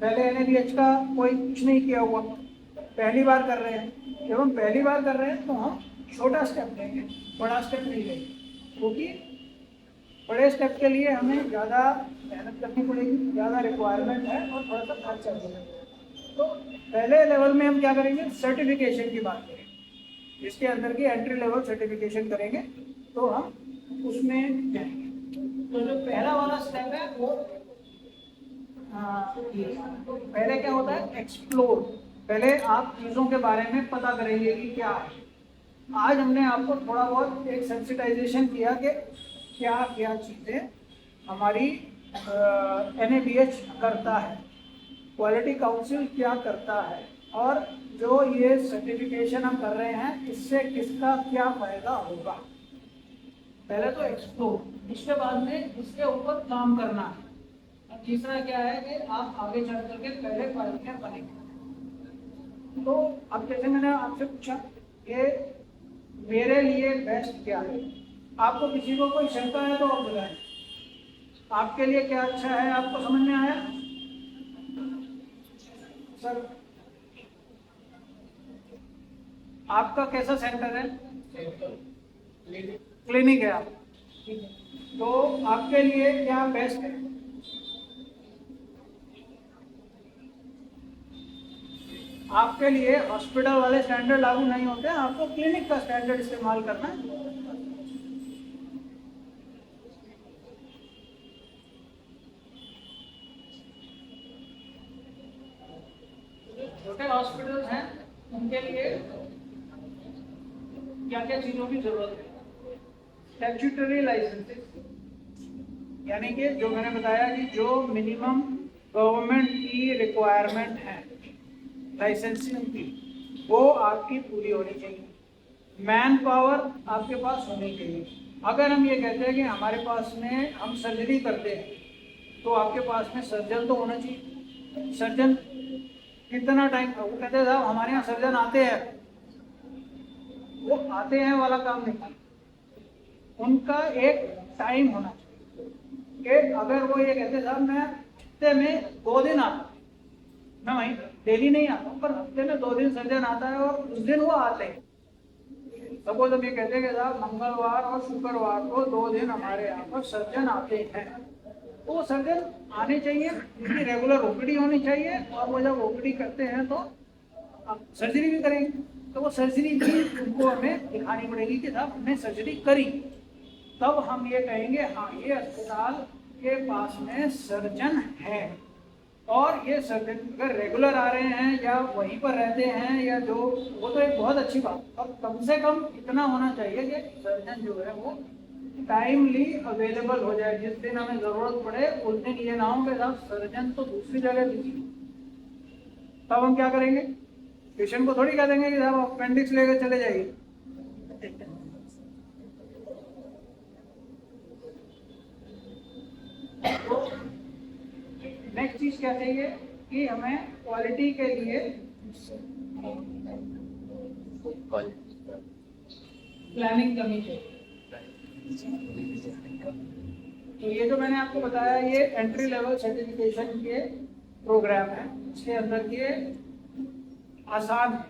पहले NABH का कोई कुछ नहीं किया हुआ, पहली बार कर रहे हैं। जब हम पहली बार कर रहे हैं तो हम छोटा स्टेप लेंगे, बड़ा स्टेप नहीं लेंगे, क्योंकि बड़े स्टेप के लिए हमें ज़्यादा मेहनत करनी पड़ेगी, ज़्यादा रिक्वायरमेंट है और थोड़ा सा खर्चा होगा। तो पहले लेवल में हम क्या करेंगे? सर्टिफिकेशन की बात करेंगे, जिसके अंदर की एंट्री लेवल सर्टिफिकेशन करेंगे, तो हम उसमें जाएंगे। तो जो पहला वाला स्टेप है वो पहले क्या होता है? एक्सप्लोर। पहले आप चीज़ों के बारे में पता करेंगे कि क्या है। आज हमने आपको थोड़ा बहुत एक सेंसिटाइजेशन किया कि क्या क्या चीज़ें हमारी NABH करता है, क्वालिटी काउंसिल क्या करता है, और जो ये सर्टिफिकेशन हम कर रहे हैं इससे किसका क्या फायदा होगा। पहले तो एक्सप्लोर, इसके बाद में इसके ऊपर काम करना है। और तीसरा क्या है कि आप आगे चल करके पहले पायनियर बनेंगे। तो अब जैसे मैंने आपसे पूछा कि मेरे लिए बेस्ट क्या है, आपको किसी को कोई शंका है तो आप बताएं, आपके लिए क्या अच्छा है, आपको समझ में आया? सर आपका कैसा सेंटर है? क्लिनिक है आप, तो आपके लिए क्या बेस्ट है? आपके लिए हॉस्पिटल वाले स्टैंडर्ड लागू नहीं होते, आपको क्लिनिक का स्टैंडर्ड इस्तेमाल करना है। छोटे हॉस्पिटल्स हैं उनके लिए क्या क्या चीज़ों की जरूरत है? स्टैट्यूटरी लाइसेंसेस, यानी कि जो मैंने बताया कि जो मिनिमम गवर्नमेंट की रिक्वायरमेंट है लाइसेंसिंग की, वो आपकी पूरी होनी चाहिए। मैन पावर आपके पास होनी चाहिए। अगर हम ये कहते हैं कि हमारे पास में हम सर्जरी करते हैं, तो आपके पास में सर्जन तो होना चाहिए। सर्जन कितना टाइम, वो कहते हैं साहब हमारे यहाँ सर्जन आते हैं, वो आते हैं वाला काम नहीं, उनका एक टाइम होना चाहिए कि अगर वो ये कहते साहब मैं हफ्ते में 2 दिन आता हूँ, मैं वहीं डेली नहीं आता हूँ, पर हफ्ते में 2 दिन सर्जन आता है और उस दिन वो आते हैं। सपोज हम ये कहते हैं कि साहब मंगलवार और शुक्रवार को 2 दिन हमारे यहाँ पर सर्जन आते हैं, तो वो सर्जन आने चाहिए, उनकी रेगुलर OPD होनी चाहिए, और वो जब OPD करते हैं तो अब सर्जरी भी करेंगे, तो वो सर्जरी भी उनको हमें दिखानी पड़ेगी कि साहब हमने सर्जरी करी। तब हम ये कहेंगे हाँ ये अस्पताल के पास में सर्जन है। और ये सर्जन अगर रेगुलर आ रहे हैं या वहीं पर रहते हैं या जो, वो तो एक बहुत अच्छी बात, और कम से कम इतना होना चाहिए कि सर्जन जो है वो टाइमली अवेलेबल हो जाए। जिस दिन हमें ज़रूरत पड़े उस दिन ये ना हो कि साहब सर्जन तो दूसरी जगह बिजी। तब हम क्या करेंगे? पेशेंट को थोड़ी कह देंगे कि साहब अपेंडिक्स लेकर चले जाइए। चीज क्या चाहिए कि हमें क्वालिटी के लिए प्लानिंग करनी चाहिए। तो ये जो मैंने आपको बताया ये एंट्री लेवल सर्टिफिकेशन के प्रोग्राम है। इसके अंदर ये आसान है।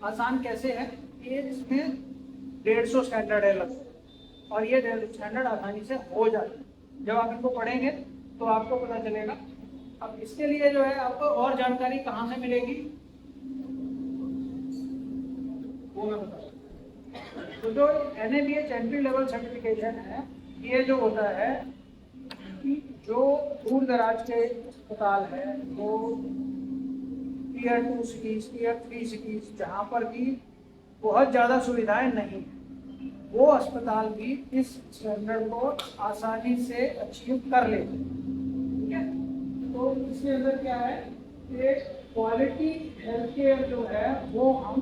आसान कैसे है? ये इसमें 150 स्टैंडर्ड है लगभग, और ये स्टैंडर्ड आसानी से हो जाता है। जब आप इनको पढ़ेंगे तो आपको पता चलेगा। अब इसके लिए जो है आपको और जानकारी कहाँ से मिलेगी वो मैं बता दूं। तो जो NABH एंट्री लेवल सर्टिफिकेशन है, ये जो होता है कि जो दूर दराज के अस्पताल है, वो टीयर 2 सिटीज, टीयर 3 सिटीज, जहाँ पर भी बहुत ज़्यादा सुविधाएं नहीं है, वो अस्पताल भी इस स्टैंडर्ड को आसानी से अचीव कर लेते हैं। ठीक है, तो इसके अंदर क्या है कि क्वालिटी हेल्थ केयर जो है वो हम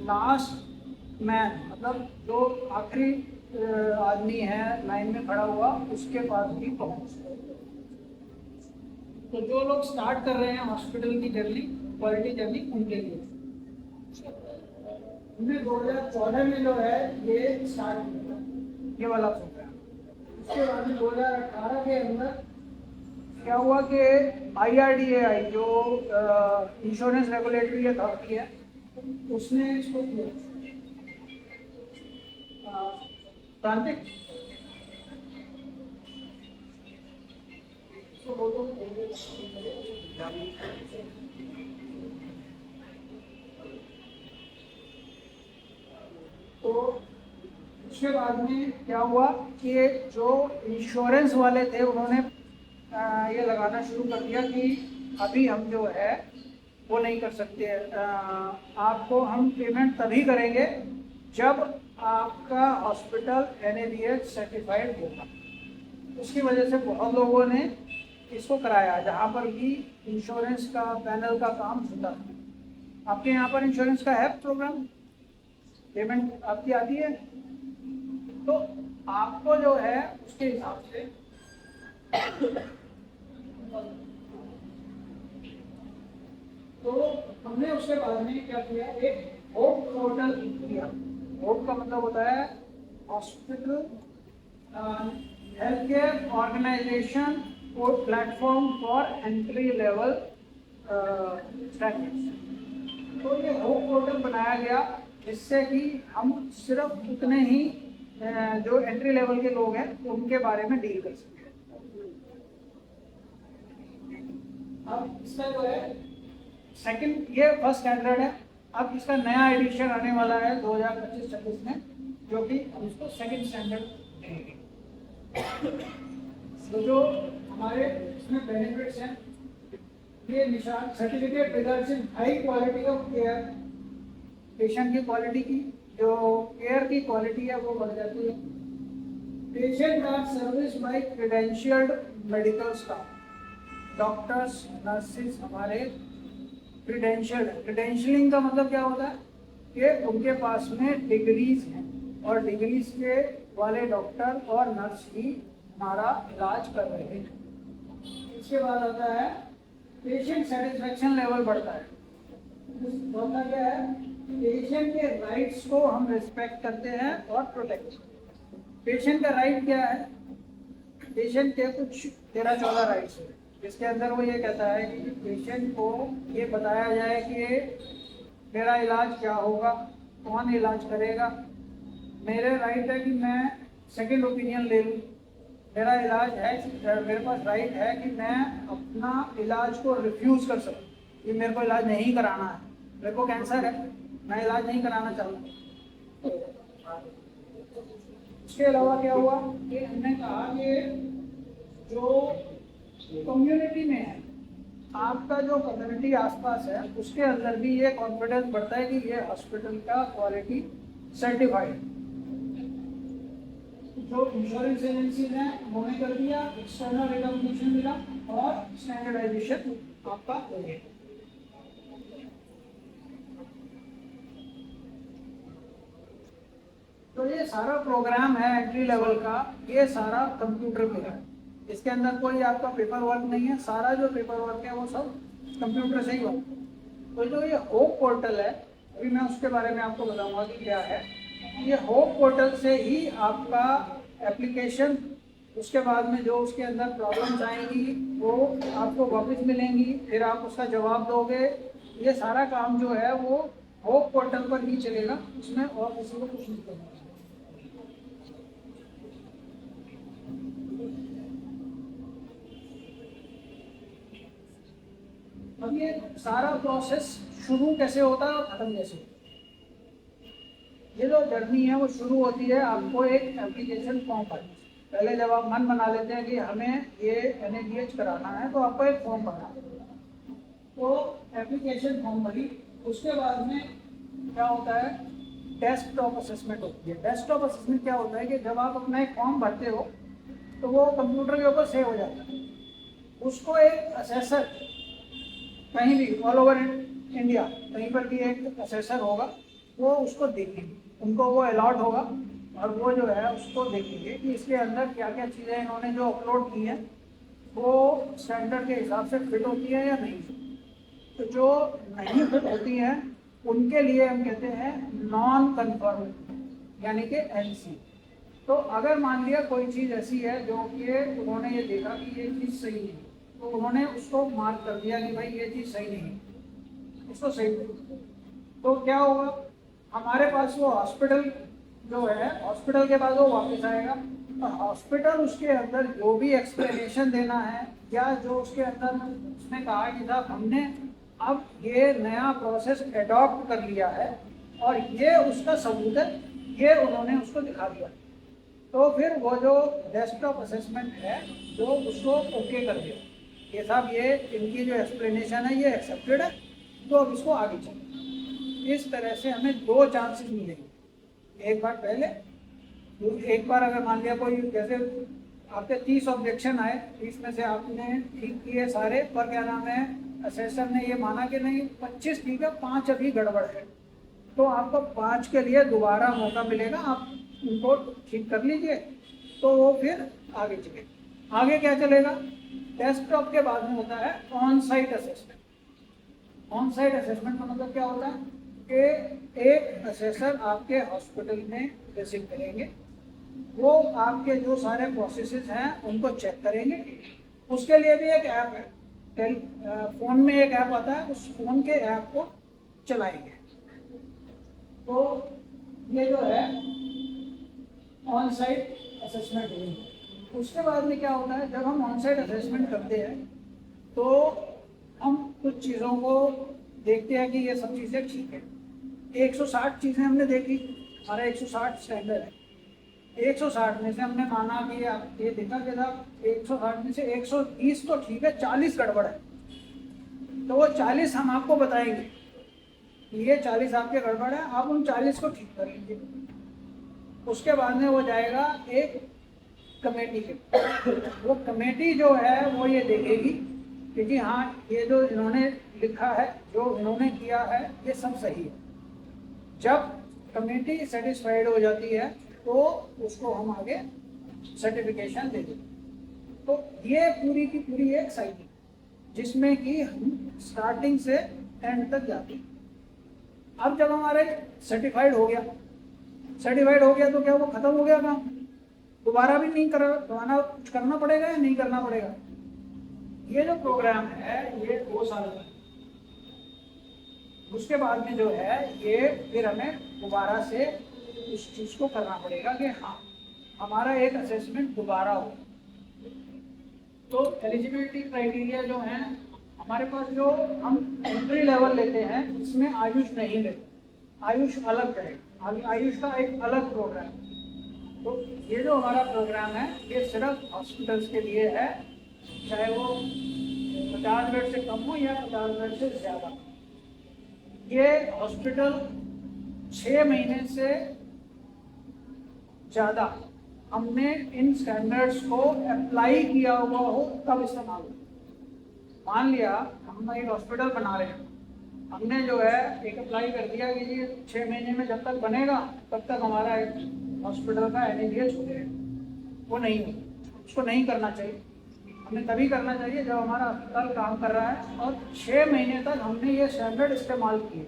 लास्ट मैन, मतलब जो आखिरी आदमी है लाइन में खड़ा हुआ, उसके पास भी पहुंच। तो जो लोग स्टार्ट कर रहे हैं हॉस्पिटल की जर्नी, क्वालिटी जर्नी, उनके लिए हमने 2014 में जो है ये स्टार्ट किया, ये वाला प्रोग्राम। उसके बाद में 2018 के अंदर क्या हुआ कि IRDAI जो इंश्योरेंस रेगुलेटरी अथॉरिटी है, उसने इसको किया प्रांतिक तो उसके बाद में क्या हुआ कि जो इंश्योरेंस वाले थे उन्होंने ये लगाना शुरू कर दिया कि अभी हम जो है वो नहीं कर सकते, आपको हम पेमेंट तभी करेंगे जब आपका हॉस्पिटल NABH सर्टिफाइड होगा। उसकी वजह से बहुत लोगों ने इसको कराया, जहाँ पर भी इंश्योरेंस का पैनल का काम होता है। आपके यहाँ पर इंश्योरेंस का है प्रोग्राम, पेमेंट आपकी आती है, तो आपको जो है उसके हिसाब से तो हमने उसके बाद में क्या किया, एक होप पोर्टल किया। होप का मतलब होता है हॉस्पिटल हेल्थ केयर ऑर्गेनाइजेशन और platform for entry level standards. तो ये होप पोर्टल बनाया गया जिससे कि हम सिर्फ उतने ही जो एंट्री लेवल के लोग हैं उनके बारे में डील कर सकते हैं। अब इसका जो है सेकंड, ये फर्स्ट स्टैंडर्ड है। अब इसका नया एडिशन आने वाला है 2025-26 में, जो कि हम इसको सेकंड स्टैंडर्ड देंगे। तो जो हमारे इसमें बेनिफिट्स हैं, ये निशान certificate results in high quality of care, patient की क्वालिटी की, जो केयर की क्वालिटी है वो बढ़ जाती है। Patient are service by credentialed medical staff, doctors, nurses हमारे क्रेडेंशियल्ड। क्रेडेंशियलिंग का मतलब क्या होता है कि उनके पास में डिग्रीज हैं, और डिग्रीज के वाले डॉक्टर और नर्स ही हमारा इलाज कर रहे हैं। इसके बाद आता है पेशेंट सेटिस्फेक्शन लेवल बढ़ता है। होता क्या है, पेशेंट के राइट्स को हम रिस्पेक्ट करते हैं और प्रोटेक्ट। पेशेंट का राइट क्या है, पेशेंट के कुछ 13-14 राइट्स हैं, जिसके अंदर वो ये कहता है कि पेशेंट को ये बताया जाए कि मेरा इलाज क्या होगा, कौन इलाज करेगा। मेरे राइट है कि मैं सेकंड ओपिनियन ले लूँ, मेरा इलाज है, मेरे पास राइट है कि मैं अपना इलाज को रिफ्यूज़ कर सकूँ कि मेरे को इलाज नहीं कराना है, मेरे को कैंसर है, मैं इलाज नहीं कराना चाहता। इसके अलावा क्या हुआ कि हमने कहा कि जो कम्युनिटी में है, आपका जो कम्युनिटी आसपास है, उसके अंदर भी ये कॉन्फिडेंस बढ़ता है कि ये हॉस्पिटल का क्वालिटी सर्टिफाइड। जो इंश्योरेंस एजेंसी ने उन्होंने कर दिया, एक्सटर्नल रिकॉग्निशन मिला और स्टैंडर्डाइजेशन आपका हो गया। तो ये सारा प्रोग्राम है एंट्री लेवल का, ये सारा कंप्यूटर पे है। इसके अंदर कोई आपका पेपर वर्क नहीं है, सारा जो पेपर वर्क है वो सब कंप्यूटर से ही होता है। तो जो ये होप पोर्टल है, अभी मैं उसके बारे में आपको बताऊंगा कि क्या है। ये होप पोर्टल से ही आपका एप्लीकेशन, उसके बाद में जो उसके अंदर प्रॉब्लम्स आएंगी वो आपको वापस मिलेंगी, फिर आप उसका जवाब दोगे। ये सारा काम जो है वो होप पोर्टल पर ही चलेगा, उसमें और किसी को कुछ नहीं करना। अब ये सारा प्रोसेस शुरू कैसे होता है और खत्म कैसे होता है। ये जो जर्नी है वो शुरू होती है आपको एक एप्लीकेशन फॉर्म पर। पहले जब आप मन बना लेते हैं कि हमें ये NABH कराना है तो आपको एक फॉर्म भरना पड़ेगा, तो एप्लीकेशन फॉर्म भरी। उसके बाद में क्या होता है, डेस्कटॉप असेसमेंट होती है। डेस्कटॉप असेसमेंट क्या होता है कि जब आप अपना एक फॉर्म भरते हो तो वो कंप्यूटर के ऊपर सेव हो जाता है। उसको एक असेसर कहीं भी ऑल ओवर इंडिया कहीं पर भी एक असेसर होगा, वो उसको देखेंगे, उनको वो अलॉट होगा और वो जो है उसको देखेंगे कि इसके अंदर क्या क्या चीज़ें इन्होंने जो अपलोड की हैं वो स्टैंडर्ड के हिसाब से फिट होती है या नहीं। तो जो नहीं फिट होती हैं उनके लिए हम कहते हैं नॉन कन्फर्म, यानी कि NC। तो अगर मान लिया कोई चीज़ ऐसी है जो कि उन्होंने ये देखा कि ये चीज़ सही है, तो उन्होंने उसको मार्क कर दिया कि भाई ये चीज़ सही नहीं है, इसको सही करो। तो क्या होगा, हमारे पास वो हॉस्पिटल जो है, हॉस्पिटल के बाद वो वापस आएगा, तो हॉस्पिटल उसके अंदर जो भी एक्सप्लेनेशन देना है या जो उसके अंदर उसने कहा कि साहब हमने अब ये नया प्रोसेस एडॉप्ट कर लिया है और ये उसका सबूत है, ये उन्होंने उसको दिखा दिया। तो फिर वो जो डेस्कटॉप असेसमेंट है जो उसको ओके कर दिया, ये साहब ये इनकी जो एक्सप्लेनेशन है ये एक्सेप्टेड है, तो अब इसको आगे चलें। इस तरह से हमें दो चांसेस मिलेंगे, एक बार पहले, एक बार अगर मान लिया कोई जैसे आपके 30 ऑब्जेक्शन आए, 30 में से आपने ठीक किए सारे, पर क्या नाम है असेसर ने ये माना कि नहीं 25 ठीक है, 5 अभी गड़बड़ है, तो आपको 5 के लिए दोबारा मौका मिलेगा, आप उनको ठीक कर लीजिए, तो वो फिर आगे चले। आगे क्या चलेगा, डेस्कटॉप के बाद में होता है on site assessment. On site assessment का मतलब क्या होता है कि एक असेसर आपके हॉस्पिटल में विजिट करेंगे, वो आपके जो सारे प्रोसेसेस हैं उनको चेक करेंगे। उसके लिए भी एक ऐप है, फ़ोन में एक ऐप आता है, उस फ़ोन के ऐप को चलाएंगे। तो ये जो है ऑन साइट असेसमेंट हुई। उसके बाद में क्या होता है, जब हम ऑन साइट असेसमेंट करते हैं तो हम कुछ चीज़ों को देखते हैं कि ये सब चीज़ें ठीक है। 160 चीज़ें हमने देखी, हमारा 160 स्टैंडर्ड है, 160 में से हमने माना कि आप ये देखा कि साहब 160 में से 120 तो ठीक है, 40 गड़बड़ है, तो वो 40 हम आपको बताएंगे, ये 40 आपके गड़बड़ है, आप उन 40 को ठीक कर लीजिए। उसके बाद में वो जाएगा एक कमेटी के, वो कमेटी जो है वो ये देखेगी कि जी हाँ ये जो इन्होंने लिखा है, जो इन्होंने किया है ये सब सही है। जब कमेटी सेटिस्फाइड हो जाती है तो उसको हम आगे सर्टिफिकेशन दे देंगे। तो ये पूरी की पूरी एक साइकिल जिसमें कि हम स्टार्टिंग से एंड तक जाते हैं। अब जब हमारे सर्टिफाइड हो गया तो क्या वो खत्म हो गया काम, दोबारा भी नहीं करना पड़ेगा या नहीं करना पड़ेगा। ये जो प्रोग्राम है ये 2 साल का, उसके बाद में जो है ये फिर हमें दोबारा से उस चीज़ को करना पड़ेगा कि हाँ हमारा एक असेसमेंट दोबारा हो। तो एलिजिबिलिटी क्राइटेरिया जो हैं हमारे पास, जो हम एंट्री लेवल लेते हैं इसमें आयुष नहीं लेते, आयुष अलग रहेगा, आयुष का एक अलग प्रोग्राम। तो ये जो हमारा प्रोग्राम है ये सिर्फ हॉस्पिटल्स के लिए है, चाहे वो 50 बेड से कम हो या 50 बेड से ज़्यादा। ये हॉस्पिटल 6 महीने से ज़्यादा हमने इन स्टैंडर्ड्स को अप्लाई किया हुआ हो तब इस्तेमाल हो। मान लिया हम एक हॉस्पिटल बना रहे हैं, हमने जो है एक अप्लाई कर दिया कि ये 6 महीने में जब तक बनेगा तब तक हमारा एक हॉस्पिटल का NABH हो जाएगा, वो नहीं हो, उसको नहीं करना चाहिए। हमें तभी करना चाहिए जब हमारा अस्पताल काम कर रहा है और 6 महीने तक हमने ये स्टैंडर्ड इस्तेमाल किए।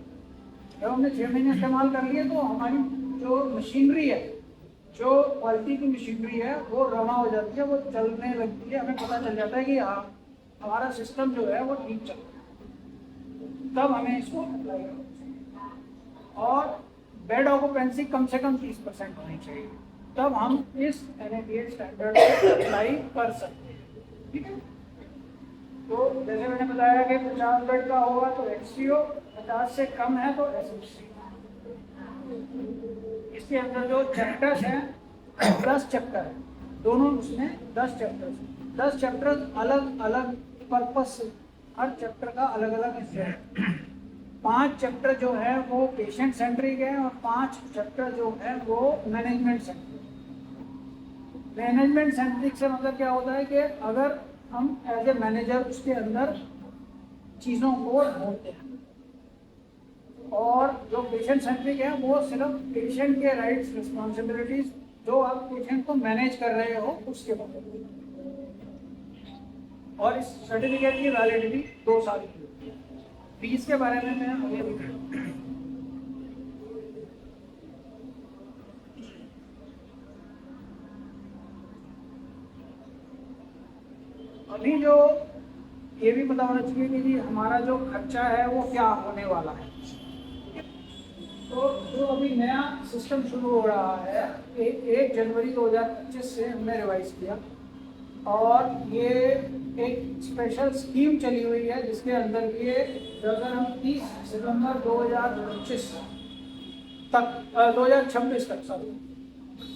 जब हमने 6 महीने इस्तेमाल कर लिए तो हमारी जो मशीनरी है, जो क्वालिटी की मशीनरी है, वो रवा हो जाती है, वो चलने लगती है, हमें पता चल जाता है कि हाँ हमारा सिस्टम जो है वो ठीक चल रहा है, तब हमें इसको अप्लाई करना चाहिए। और बेड ऑक्यूपेंसी कम से कम 30% होनी चाहिए, तब हम इस NABH स्टैंडर्ड को अप्लाई कर सकते हैं। ठीक है, तो जैसे मैंने बताया कि 50 बेड का होगा तो HCO, 50 से कम है तो SHC। इसके अंदर जो चैप्टर्स हैं 10 चैप्टर है, दोनों उसमें 10 चैप्टर्स, 10 चैप्टर अलग अलग पर्पस से, हर चैप्टर का अलग अलग हिस्सा है। 5 चैप्टर जो है वो पेशेंट सेंट्रिक है और 5 चैप्टर जो है वो मैनेजमेंट सेंट्रिक। मैनेजमेंट सेंट्रिक से मतलब क्या होता है कि अगर हम एज ए मैनेजर उसके अंदर चीज़ों को ढूंढते हैं, और जो पेशेंट सेंट्रिक है वो सिर्फ पेशेंट के राइट्स रिस्पॉन्सिबिलिटीज जो आप पेशेंट को मैनेज कर रहे हो उसके बारे में। और इस सर्टिफिकेट की वैलिडिटी 2 साल की होती है। फीस के बारे में मैं आगे भी अभी जो ये भी पता होना चाहिए कि जी हमारा जो खर्चा है वो क्या होने वाला है। तो जो अभी नया सिस्टम शुरू हो रहा है 1 जनवरी 2025 से हमने रिवाइज किया, और ये एक स्पेशल स्कीम चली हुई है जिसके अंदर ये अगर हम 30 सितंबर 2025 तक 2026 तक सॉरी,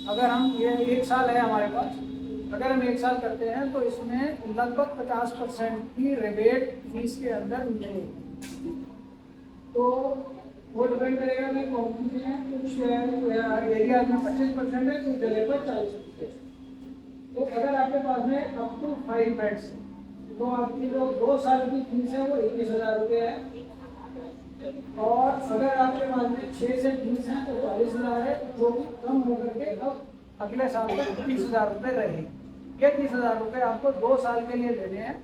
अगर हम ये 1 साल है हमारे पास, अगर हम 1 साल करते हैं तो इसमें लगभग 50% की रिबेट फीस के अंदर मिलेगी। तो वो डिपेंड करेगा कि कौन सी है, कुछ एरिया में 25% है, कुछ जगह पर 40%। तो अगर आपके पास में अप टू 5 बेड्स तो आपकी जो 2 साल की फीस है वो 21,000 रुपये है, और अगर आपके पास में 6 से 20 है तो 40,000 है, जो कि कम होकर के अब अगले साल तक 30,000 रुपये रहेगी। ये 30,000 रुपये आपको 2 साल के लिए देने हैं।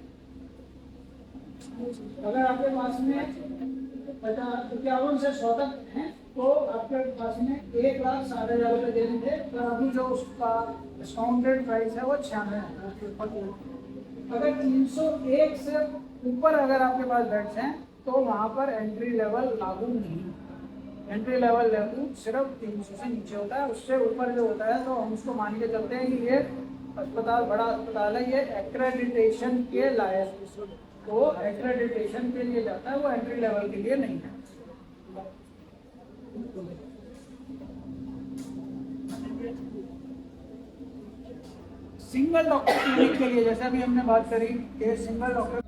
अगर आपके पास में 51 से 100 तक है तो आपके पास में 1,60,000 रुपये देने थे, तो अभी जो उसका डिस्काउंटेड प्राइस है वो 96,000। अगर 301 से ऊपर अगर आपके पास बेड्स हैं तो वहाँ पर एंट्री लेवल लागू नहीं, एंट्री लेवल लागू सिर्फ 300 से नीचे होता है। उससे ऊपर जो होता है तो हम उसको मान के चलते हैं कि ये अस्पताल बड़ा अस्पताल है, ये एक्रेडिटेशन के लायक, तो एक्रेडिटेशन के लिए जाता है, वो एंट्री लेवल के लिए नहीं है। सिंगल डॉक्टर क्लिनिक के लिए जैसे अभी हमने बात करी कि सिंगल डॉक्टर